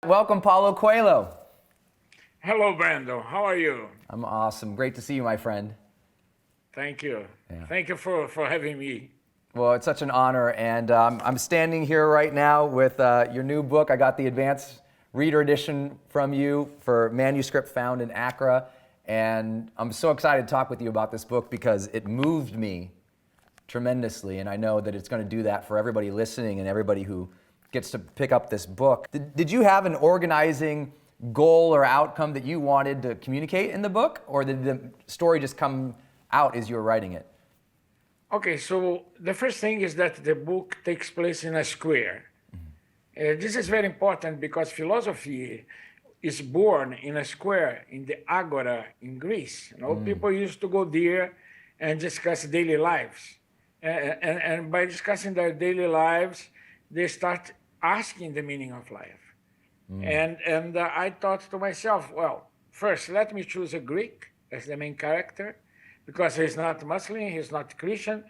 Welcome, Paulo Coelho. Hello, Brendon. How are you? I'm awesome. Great to see you, my friend. Thank you. Yeah. Thank you for having me. Well, it's such an honor, and I'm standing here right now with your new book. I got the advanced reader edition from you for Manuscript found in Accra, and I'm so excited to talk with you about this book because it moved me tremendously, and I know that it's going to do that for everybody listening and everybody who gets to pick up this book. Did you have an organizing goal or outcome that you wanted to communicate in the book, or did the story just come out as you were writing it? Okay, so the first thing is that the book takes place in a square. This is very important because philosophy is born in a square in the Agora in Greece. People used to go there and discuss daily lives. And by discussing their daily lives, they start asking the meaning of life. And I thought to myself, well, first, let me choose a Greek as the main character, because he's not Muslim, he's not Christian,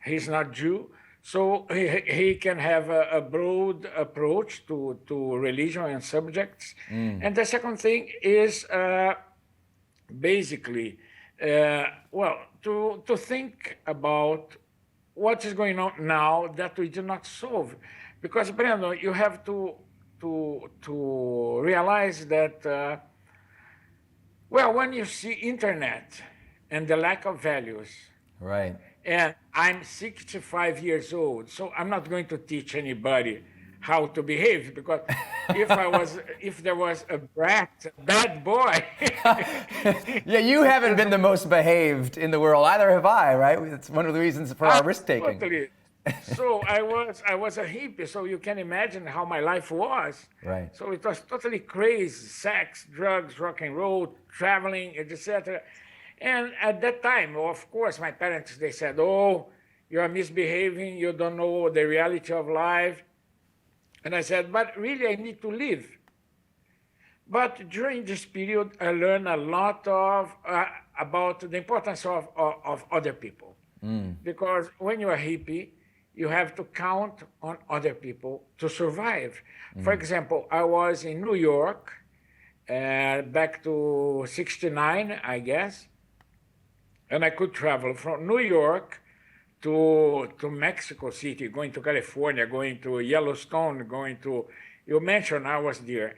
he's not Jew. So he can have a broad approach to religion and subjects. And the second thing is basically, to think about what is going on now that we do not solve. Because, Brendon, you have to realize that, when you see internet and the lack of values, Right. and I'm 65 years old, so I'm not going to teach anybody how to behave, because if there was a bad boy. Yeah, you haven't been the most behaved in the world, either have I, right? It's one of the reasons for our risk-taking. Totally. So I was a hippie, so you can imagine how my life was. Right. So it was totally crazy: sex, drugs, rock and roll, traveling, etc. And at that time, of course, my parents, they said, "Oh, you are misbehaving. You don't know the reality of life." And I said, "But really, I need to live." But during this period, I learned a lot about the importance of other people. Because when you are hippie, you have to count on other people to survive. For example, I was in New York back to 69, I guess, and I could travel from New York to Mexico City, going to California, going to Yellowstone, going to, you mentioned I was there,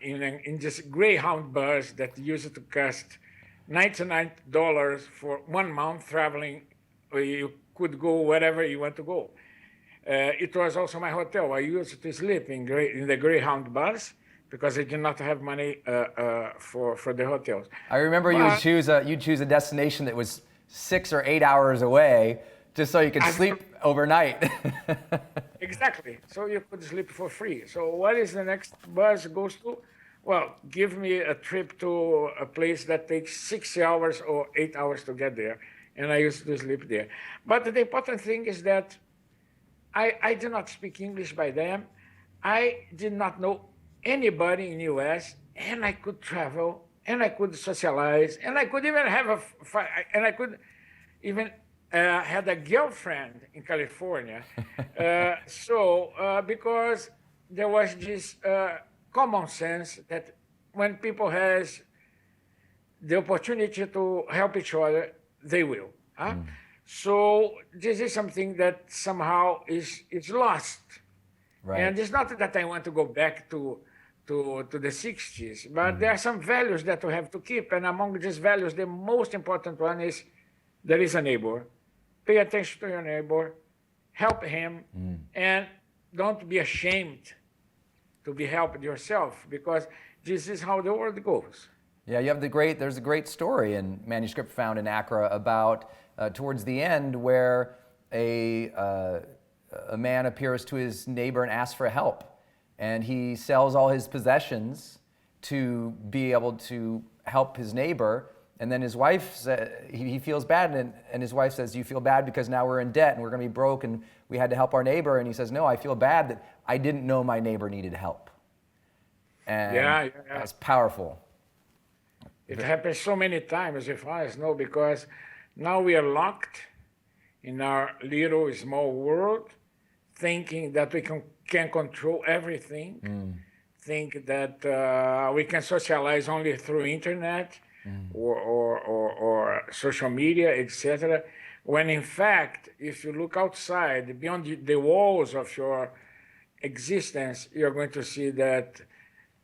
in this Greyhound bus that used to cost $99 for 1 month traveling. You could go wherever you want to go. It was also my hotel. I used to sleep in the Greyhound bus because I did not have money for the hotels. I remember you'd choose a destination that was 6 or 8 hours away, just so you could sleep overnight. Exactly. So you could sleep for free. So what is the next bus goes to? Well, give me a trip to a place that takes 6 hours or 8 hours to get there. And I used to sleep there. But the important thing is that I did not speak English by then. I did not know anybody in the US, and I could travel, and I could socialize, and I could even have had a girlfriend in California. Because there was this common sense that when people has the opportunity to help each other, they will. So this is something that somehow is lost. Right. And it's not that I want to go back to the 60s, but there are some values that we have to keep. And among these values, the most important one is there is a neighbor. Pay attention to your neighbor, help him, and don't be ashamed to be helped yourself, because this is how the world goes. Yeah, there's a great story in Manuscript found in Accra about towards the end where a man appears to his neighbor and asks for help, and he sells all his possessions to be able to help his neighbor. And then his wife, he feels bad, and his wife says, "You feel bad because now we're in debt and we're going to be broke and we had to help our neighbor." And he says, "No, I feel bad that I didn't know my neighbor needed help." And that's powerful. It happens so many times with us, no, because now we are locked in our little small world, thinking that we can control everything, think that we can socialize only through internet or social media, etc. When in fact, if you look outside, beyond the walls of your existence, you're going to see that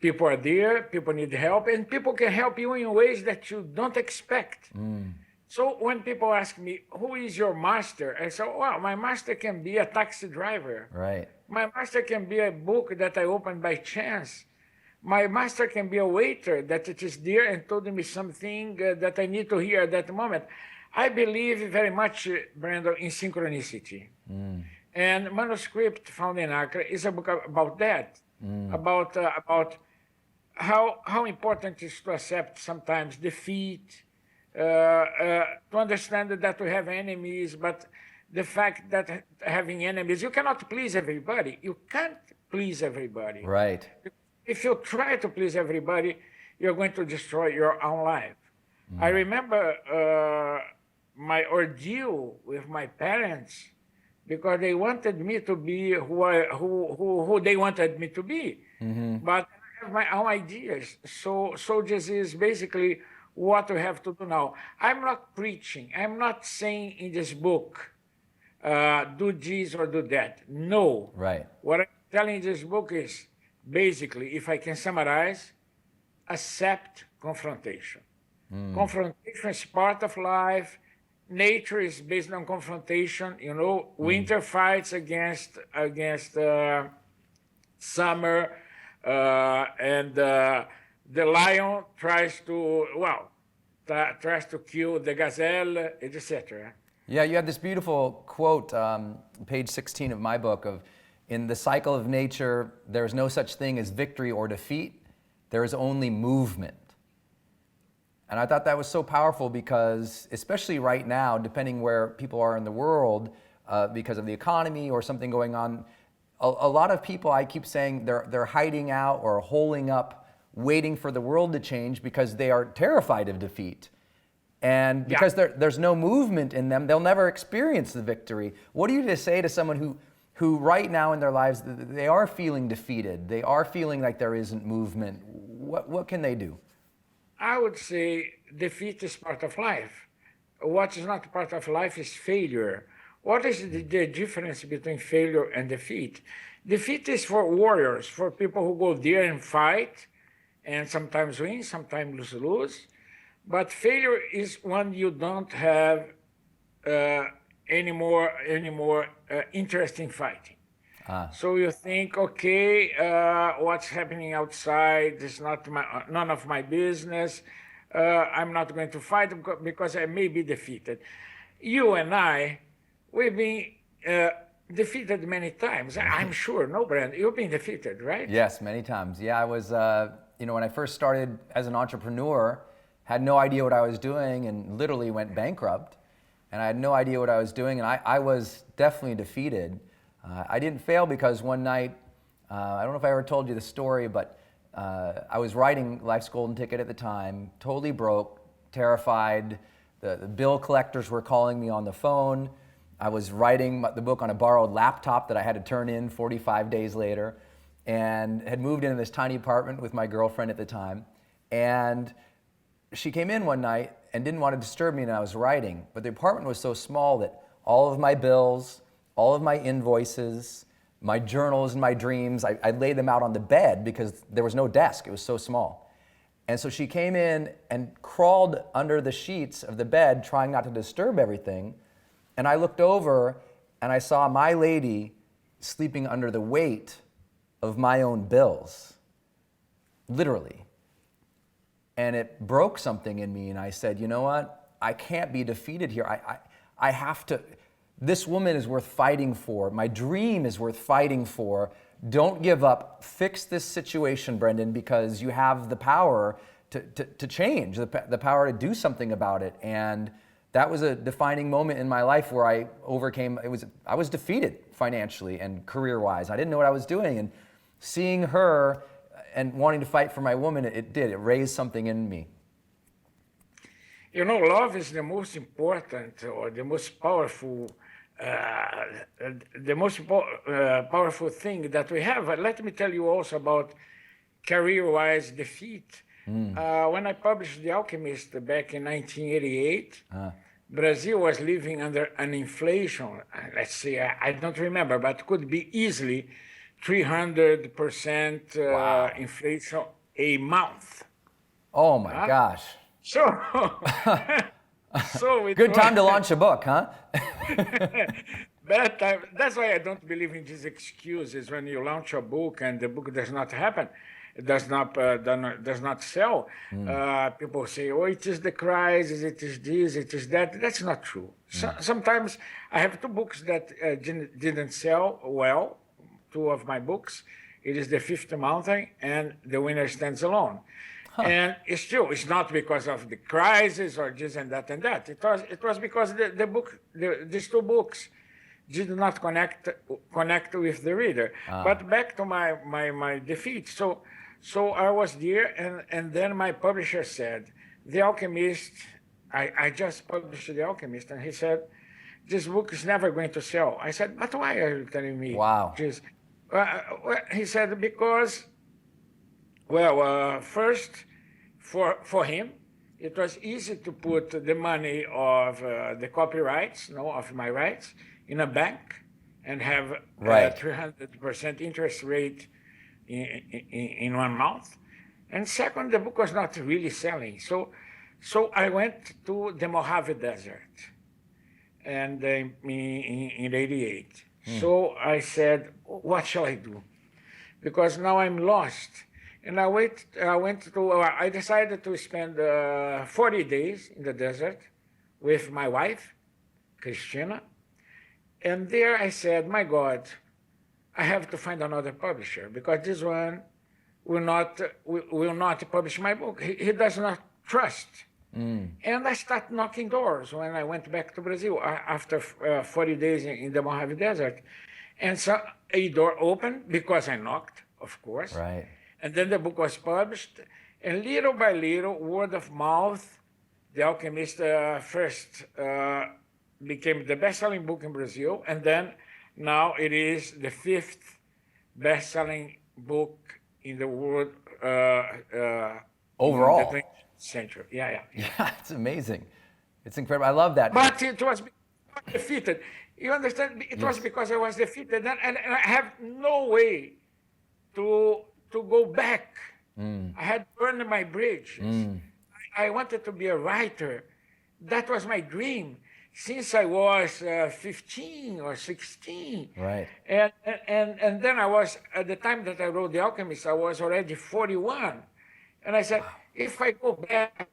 people are there, people need help, and people can help you in ways that you don't expect. So when people ask me, who is your master? I say, well, my master can be a taxi driver. Right. My master can be a book that I opened by chance. My master can be a waiter that it is there and told me something that I need to hear at that moment. I believe very much, Brendon, in synchronicity. And Manuscript, found in Accra, is a book about that, about how important it is to accept sometimes defeat, to understand that we have enemies, but the fact that having enemies, you cannot please everybody. You can't please everybody. Right. If you try to please everybody, you're going to destroy your own life. I remember my ordeal with my parents because they wanted me to be who they wanted me to be. But I have my own ideas. So this is basically what we have to do now. I'm not preaching. I'm not saying in this book, do this or do that. No. Right. What I'm telling in this book is basically, if I can summarize, accept confrontation. Confrontation is part of life. Nature is based on confrontation. You know, winter fights against summer, and the lion tries to kill the gazelle, etc. Yeah, you have this beautiful quote, page 16 of my book, of in the cycle of nature, there is no such thing as victory or defeat. There is only movement. And I thought that was so powerful because, especially right now, depending where people are in the world, because of the economy or something going on, a lot of people, I keep saying, they're hiding out or holding up, waiting for the world to change because they are terrified of defeat. And because there's no movement in them, they'll never experience the victory. What do you just say to someone who right now in their lives, they are feeling defeated, they are feeling like there isn't movement? What can they do? I would say defeat is part of life. What is not part of life is failure. What is the difference between failure and defeat? Defeat is for warriors, for people who go there and fight, and sometimes win, sometimes lose. But failure is when you don't have any more interest in fighting. So you think, okay, what's happening outside is none of my business. I'm not going to fight because I may be defeated. You and I, we've been defeated many times. I'm sure, no, Brendon, you've been defeated, right? Yes, many times. Yeah, I was, when I first started as an entrepreneur, had no idea what I was doing and literally went bankrupt. And I had no idea what I was doing, and I was definitely defeated. I didn't fail because one night, I don't know if I ever told you the story, but I was writing Life's Golden Ticket at the time, totally broke, terrified. The bill collectors were calling me on the phone. I was writing the book on a borrowed laptop that I had to turn in 45 days later, and had moved into this tiny apartment with my girlfriend at the time. And she came in one night and didn't want to disturb me when I was writing, but the apartment was so small that all of my bills, all of my invoices, my journals and my dreams, I laid them out on the bed because there was no desk. It was so small. And so she came in and crawled under the sheets of the bed, trying not to disturb everything. And I looked over and I saw my lady sleeping under the weight of my own bills, literally. And it broke something in me, and I said, you know what? I can't be defeated here. I have to. This woman is worth fighting for. My dream is worth fighting for. Don't give up. Fix this situation, Brendon, because you have the power to change, the power to do something about it. And that was a defining moment in my life where I overcame. I was defeated financially and career-wise. I didn't know what I was doing, and seeing her and wanting to fight for my woman, it raised something in me. You know, love is the most important or the most powerful powerful thing that we have. Let me tell you also about career-wise defeat. When I published The Alchemist back in 1988, Brazil was living under an inflation, let's say, I don't remember, but could be easily 300% inflation a month. Oh my gosh. So, Good time to launch a book, huh? bad time. That's why I don't believe in these excuses when you launch a book and the book does not happen. It does not sell. People say, "Oh, it is the crisis. It is this. It is that." That's not true. Sometimes I have two books that didn't sell well. Two of my books. It is The Fifth Mountain and The Winner Stands Alone. And it's not because of the crisis or this and that and that. It was because these two books did not connect with the reader. But back to my defeat. So I was there, and then my publisher said, The Alchemist, I just published The Alchemist, and he said, this book is never going to sell. I said, but why are you telling me? Wow. He said, because, first, for him, it was easy to put the money of the copyrights, of my rights, in a bank and have a 300% interest rate in 1 month. And second, the book was not really selling. So I went to the Mojave Desert and in '88. So I said, what shall I do? Because now I'm lost. And I decided to spend 40 days in the desert with my wife, Christina. And there I said, my God, I have to find another publisher because this one will not publish my book. He does not trust. And I started knocking doors when I went back to Brazil after 40 days in the Mojave Desert. And so a door opened because I knocked, of course. Right. And then the book was published. And little by little, word of mouth, The Alchemist first became the best-selling book in Brazil. And then now it is the 5th best-selling book in the world. Overall. In the 20th century. Yeah. Yeah, it's amazing. It's incredible. I love that. But it was defeated. You understand? It was because I was defeated. And I have no way to go back. I had burned my bridges. I wanted to be a writer. That was my dream since I was 15 or 16. Right. And then I was, at the time that I wrote The Alchemist, I was already 41. And I said, if I go back,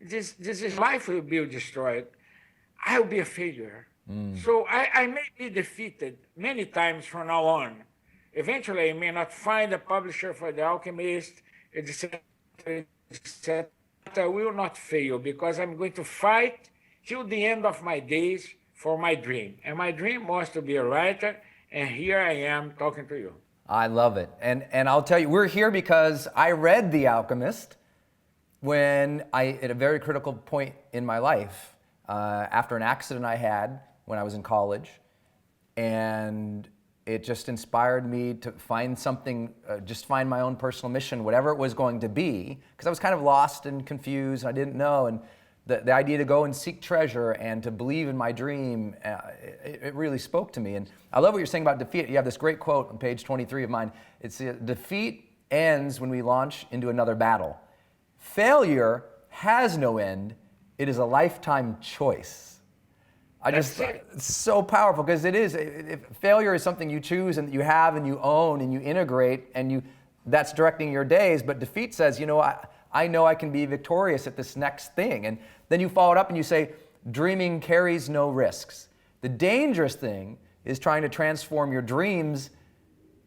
this life will be destroyed. I'll be a failure. So I may be defeated many times from now on. Eventually, I may not find a publisher for The Alchemist, etc. I will not fail because I'm going to fight till the end of my days for my dream. And my dream was to be a writer, and here I am talking to you. I love it. And I'll tell you, we're here because I read The Alchemist at a very critical point in my life, after an accident I had when I was in college. And it just inspired me to find something, just find my own personal mission, whatever it was going to be, because I was kind of lost and confused, and I didn't know. And the idea to go and seek treasure and to believe in my dream, it really spoke to me. And I love what you're saying about defeat. You have this great quote on page 23 of mine. It's, defeat ends when we launch into another battle. Failure has no end. It is a lifetime choice. It's so powerful because it is. Failure is something you choose and you have and you own and you integrate and that's directing your days. But defeat says, I know I can be victorious at this next thing. And then you follow it up and you say, dreaming carries no risks. The dangerous thing is trying to transform your dreams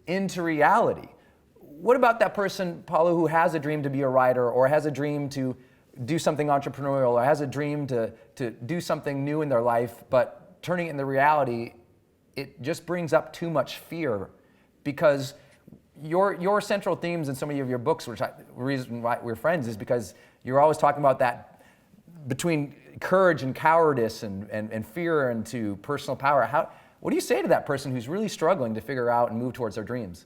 into reality. What about that person, Paulo, who has a dream to be a writer or has a dream to do something entrepreneurial or has a dream to do something new in their life, but turning it into reality, it just brings up too much fear because your central themes in so many of your books, the reason why we're friends is because you're always talking about that between courage and cowardice and fear and to personal power. What do you say to that person who's really struggling to figure out and move towards their dreams?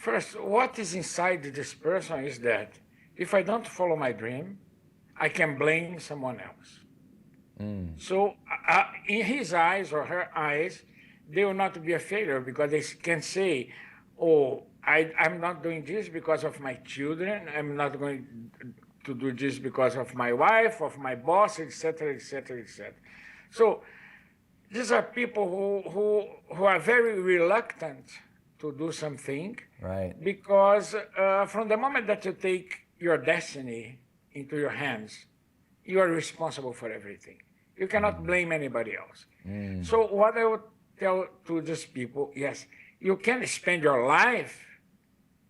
first, what is inside this person is that if I don't follow my dream, I can blame someone else. So in his eyes or her eyes, they will not be a failure because they can say, oh, I'm not doing this because of my children. I'm not going to do this because of my wife, of my boss, etc., etc., etc. So these are people who are very reluctant to do something. Right. Because from the moment that you take your destiny into your hands, you are responsible for everything. You cannot blame anybody else. So what I would tell to these people, yes, you can spend your life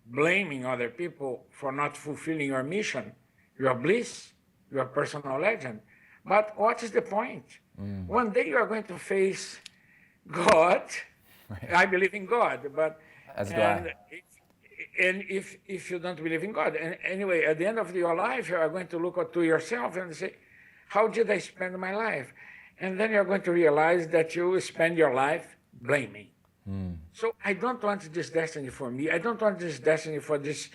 blaming other people for not fulfilling your mission, your bliss, your personal legend. But what is the point? One day you are going to face God. Right. I believe in God, but as do I. And if you don't believe in God, and anyway, at the end of your life, you are going to look to yourself and say, how did I spend my life? And then you're going to realize that you spend your life blaming. So I don't want this destiny for me. I don't want this destiny for this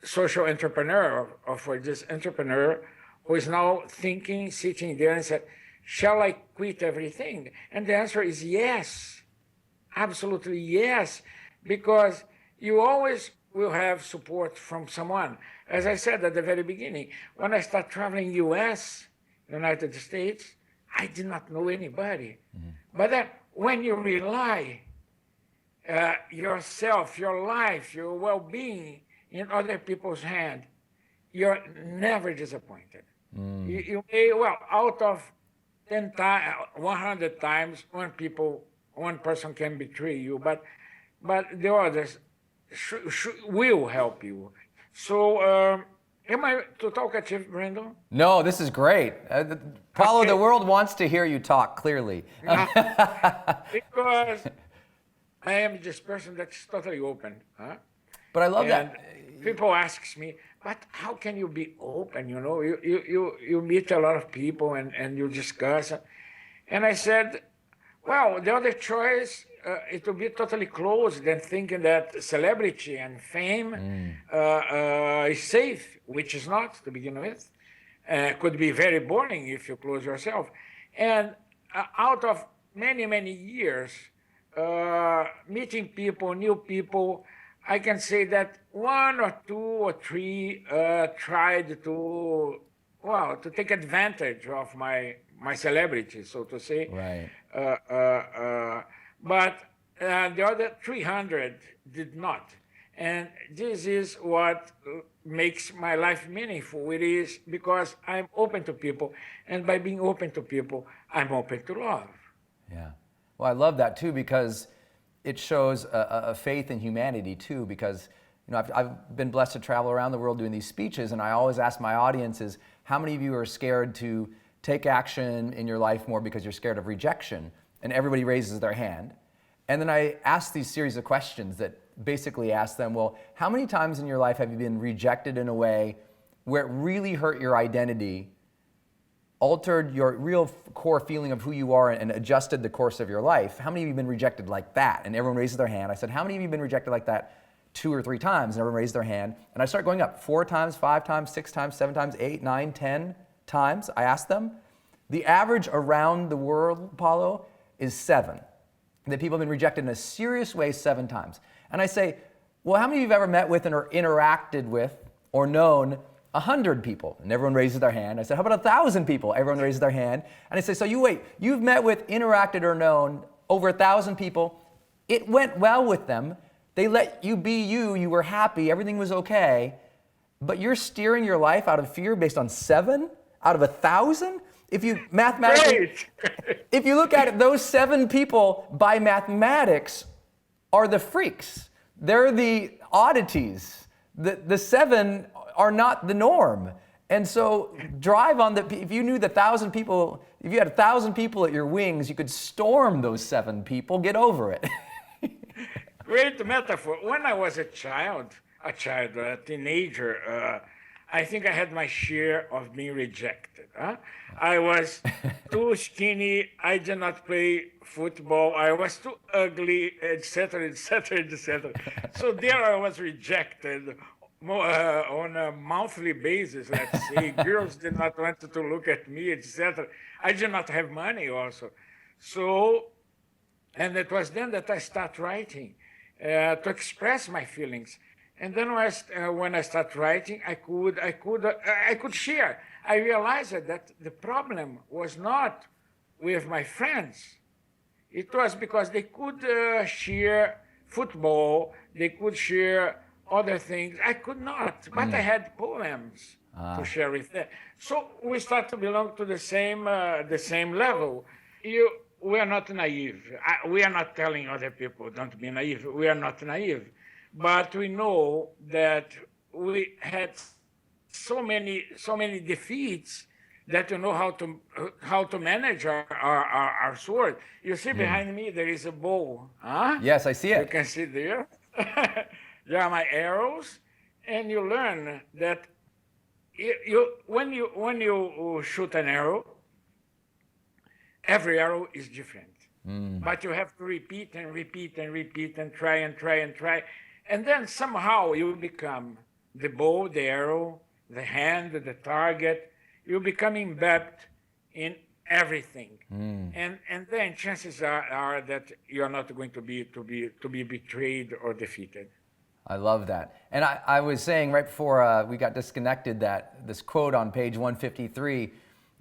social entrepreneur or for this entrepreneur who is now thinking, sitting there and said, shall I quit everything? And the answer is yes, absolutely yes, because you always will have support from someone. As I said at the very beginning, when I started traveling US, United States, I did not know anybody. But then when you rely yourself, your life, your well-being in other people's hand, you're never disappointed. You may, well, out of 10 times, 100 times, one person can betray you, but the others will help you. So, am I too talkative, Brendon? No, this is great. Paulo, okay. The world wants to hear you talk clearly. Because I am this person that's totally open. Huh? But I love that. People ask me, but how can you be open? You know, you meet a lot of people and you discuss. And I said, well, the other choice, it would be totally closed and thinking that celebrity and fame is safe, which is not to begin with. Could be very boring if you close yourself. And out of many, many years, meeting people, new people, I can say that one or two or three tried to take advantage of my celebrity, so to say. Right. But the other 300 did not. And this is what makes my life meaningful. It is because I'm open to people. And by being open to people, I'm open to love. Yeah. Well, I love that too, because it shows a faith in humanity too, because I've been blessed to travel around the world doing these speeches, and I always ask my audiences, how many of you are scared to take action in your life more because you're scared of rejection? And everybody raises their hand. And then I ask these series of questions that basically ask them, well, how many times in your life have you been rejected in a way where it really hurt your identity, altered your real core feeling of who you are, and adjusted the course of your life? How many of you have been rejected like that? And everyone raises their hand. I said, how many of you have been rejected like that 2 or 3 times? And everyone raised their hand. And I start going up 4 times, 5 times, 6 times, 7 times, 8, 9, 10 times. I asked them. The average around the world, Paulo, is 7. That people have been rejected in a serious way 7 times. And I say, well, how many of you have ever met with or interacted with or known 100 people? And everyone raises their hand. I said, how about 1,000 people? Everyone raises their hand. And I say, so you've met with, interacted, or known over 1,000 people. It went well with them. They let you be you. You were happy. Everything was okay. But you're steering your life out of fear based on 7 out of 1,000? If you mathematically, if you look at it, those 7 people by mathematics are the freaks. They're the oddities. The 7 are not the norm. And so drive on if you knew the 1,000 people, if you had 1,000 people at your wings, you could storm those 7 people. Get over it. Great metaphor. When I was a teenager, I think I had my share of being rejected. Huh? I was too skinny. I did not play football. I was too ugly, etc., etc., etc. So there I was rejected on a monthly basis, let's say. Girls did not want to look at me, etc. I did not have money also. So, and it was then that I started writing to express my feelings. And then when I started writing, I could share. I realized that the problem was not with my friends. It was because they could share football, they could share other things. I could not, but I had poems to share with them. So we start to belong to the same level. We are not naive. We are not telling other people don't be naive. We are not naive, but we know that we had so many defeats that you know how to manage our sword. You see behind me there is a bow. Huh? Yes, I see You it. can see there. There are my arrows, and you learn that when you shoot an arrow, every arrow is different. But you have to repeat and repeat and repeat and try and try and try. And then somehow you become the bow, the arrow, the hand, the target. You become embedded in everything. And then chances are that you're not going to be betrayed or defeated. I love that. And I was saying right before we got disconnected that this quote on page 153,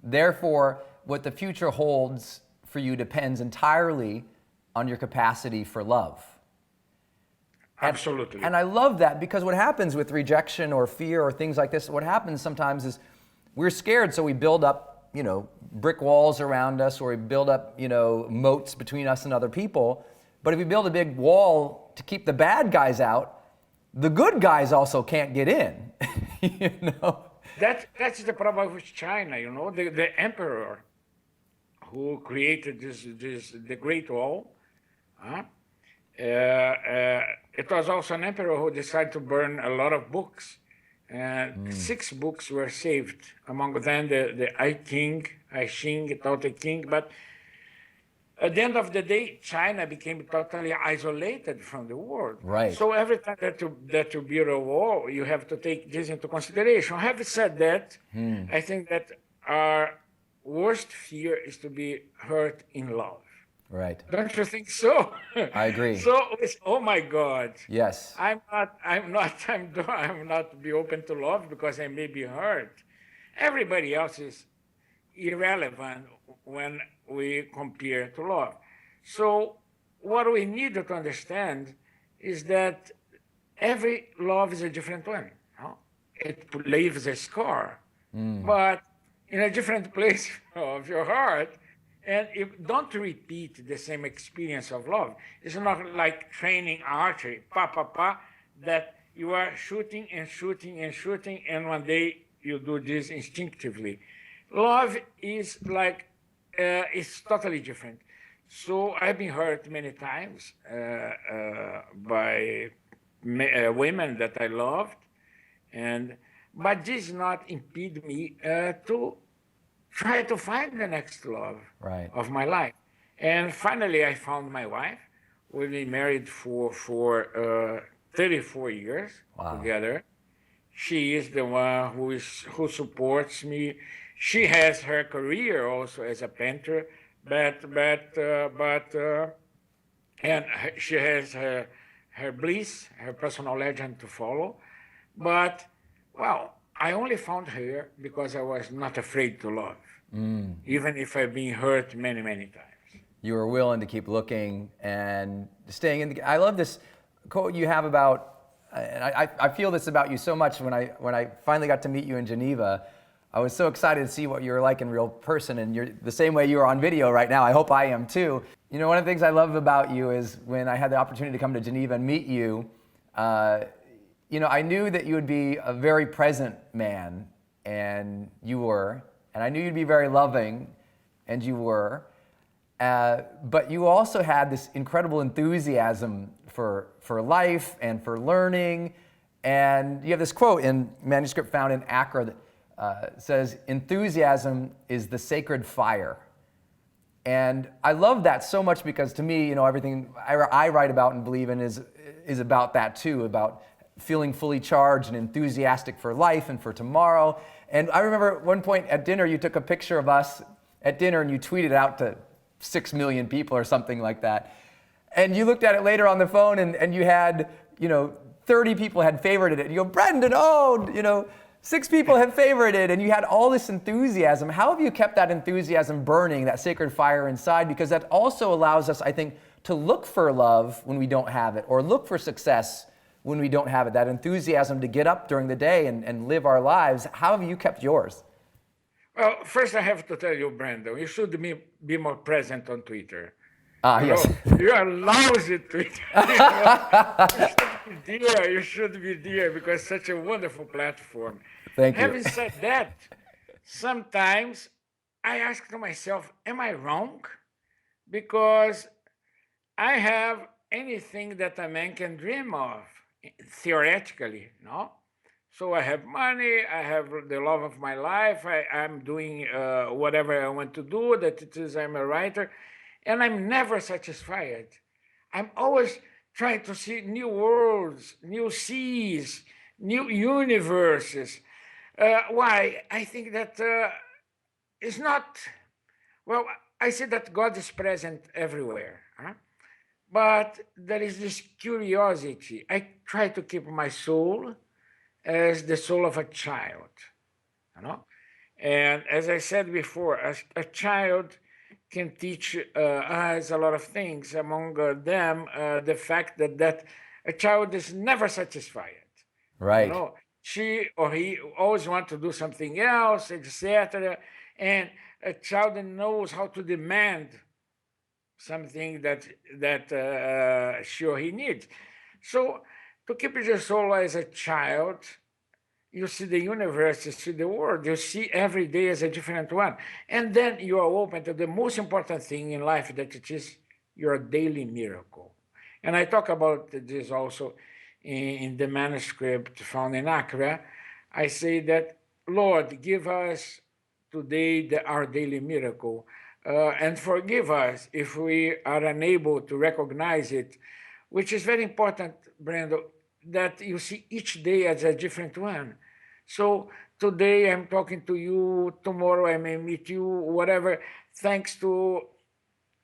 therefore, what the future holds for you depends entirely on your capacity for love. Absolutely. And I love that because what happens with rejection or fear or things like this, what happens sometimes is we're scared, so we build up, brick walls around us, or we build up, moats between us and other people. But if we build a big wall to keep the bad guys out, the good guys also can't get in. That's the problem with China. The emperor who created the Great Wall. It was also an emperor who decided to burn a lot of books. 6 books were saved. Among them, the I Ching, Tao Te King. But at the end of the day, China became totally isolated from the world. Right. So every time that you build a wall, you have to take this into consideration. Having said that, I think that our worst fear is to be hurt in love. Right. Don't you think so? I agree. So it's, oh my God. Yes. I'm not be open to love because I may be hurt. Everybody else is irrelevant when we compare to love. So what we need to understand is that every love is a different one. It leaves a scar, but in a different place of your heart. And don't repeat the same experience of love. It's not like training archery, that you are shooting and shooting and shooting, and one day you do this instinctively. Love is like, it's totally different. So I've been hurt many times by women that I loved, but this does not impede me to try to find the next love of my life. And finally, I found my wife. We've been married for 34 years together. She is the one who supports me. She has her career also as a painter, and she has her bliss, her personal legend to follow. But, well, I only found her because I was not afraid to love, even if I've been hurt many, many times. You were willing to keep looking and staying in the... I love this quote you have about, and I feel this about you so much when I finally got to meet you in Geneva. I was so excited to see what you were like in real person, and you're the same way you are on video right now. I hope I am too. One of the things I love about you is when I had the opportunity to come to Geneva and meet you, I knew that you would be a very present man, and you were. And I knew you'd be very loving, and you were. But you also had this incredible enthusiasm for life and for learning. And you have this quote in Manuscript found in Accra that says, "Enthusiasm is the sacred fire." And I love that so much because to me, everything I write about and believe in is about that too, about feeling fully charged and enthusiastic for life and for tomorrow. And I remember at one point at dinner, you took a picture of us at dinner and you tweeted it out to 6 million people or something like that. And you looked at it later on the phone and you had, 30 people had favorited it. You go, "Brendon, 6 people have favorited," and you had all this enthusiasm. How have you kept that enthusiasm burning, that sacred fire inside? Because that also allows us, I think, to look for love when we don't have it, or look for success when we don't have it, that enthusiasm to get up during the day and live our lives. How have you kept yours? Well, first I have to tell you, Brendon, you should be more present on Twitter. Yes. You are lousy at Twitter. You should be there because it's such a wonderful platform. Thank you. Having said that, sometimes I ask to myself, am I wrong? Because I have anything that a man can dream of, theoretically, no? So I have money, I have the love of my life, I'm doing whatever I want to do, that it is, I'm a writer, and I'm never satisfied. I'm always trying to see new worlds, new seas, new universes. Why? I think that it's not, well, I say that God is present everywhere, huh? But there is this curiosity. I try to keep my soul as the soul of a child, And as I said before, a child can teach us a lot of things. Among them, the fact that a child is never satisfied. Right. She or he always want to do something else, etc. And a child knows how to demand something that she or he needs. So to keep your soul as a child, you see the universe, you see the world, you see every day as a different one. And then you are open to the most important thing in life, that it is your daily miracle. And I talk about this also in the manuscript found in Accra. I say that, Lord, give us today our daily miracle, and forgive us if we are unable to recognize it, which is very important, Brendon, that you see each day as a different one. So today I'm talking to you, tomorrow I may meet you, whatever. Thanks to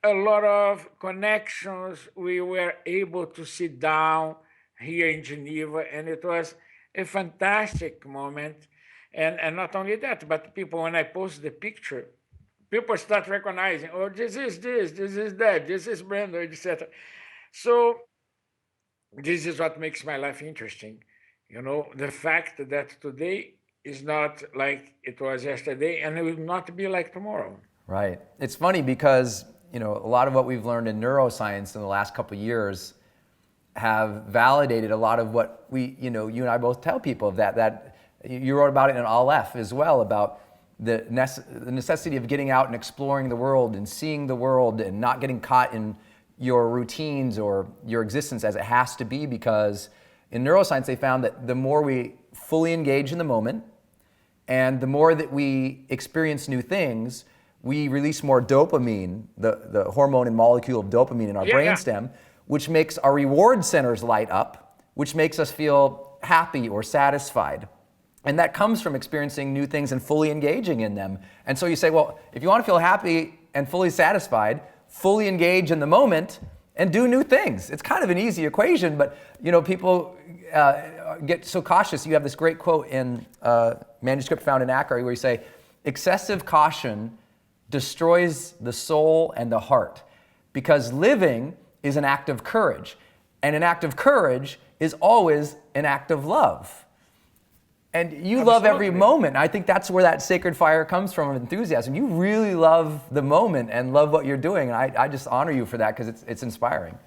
a lot of connections, we were able to sit down here in Geneva, and it was a fantastic moment. And not only that, but people, when I post the picture, people start recognizing, oh, this is that, this is Brendon, etc. So this is what makes my life interesting. The fact that today is not like it was yesterday, and it will not be like tomorrow. Right. It's funny because, a lot of what we've learned in neuroscience in the last couple of years have validated a lot of what you and I both tell people, that you wrote about it in Aleph as well, about the necessity of getting out and exploring the world and seeing the world and not getting caught in your routines or your existence as it has to be, because in neuroscience they found that the more we fully engage in the moment and the more that we experience new things, we release more dopamine, the hormone and molecule of dopamine in our brainstem, which makes our reward centers light up, which makes us feel happy or satisfied. And that comes from experiencing new things and fully engaging in them. And so you say, well, if you want to feel happy and fully satisfied, fully engage in the moment and do new things. It's kind of an easy equation, but people get so cautious. You have this great quote in Manuscript found in Accra where you say, excessive caution destroys the soul and the heart, because living is an act of courage, and an act of courage is always an act of love. And you love every moment. I think that's where that sacred fire comes from, enthusiasm. You really love the moment and love what you're doing. And I just honor you for that, because it's inspiring.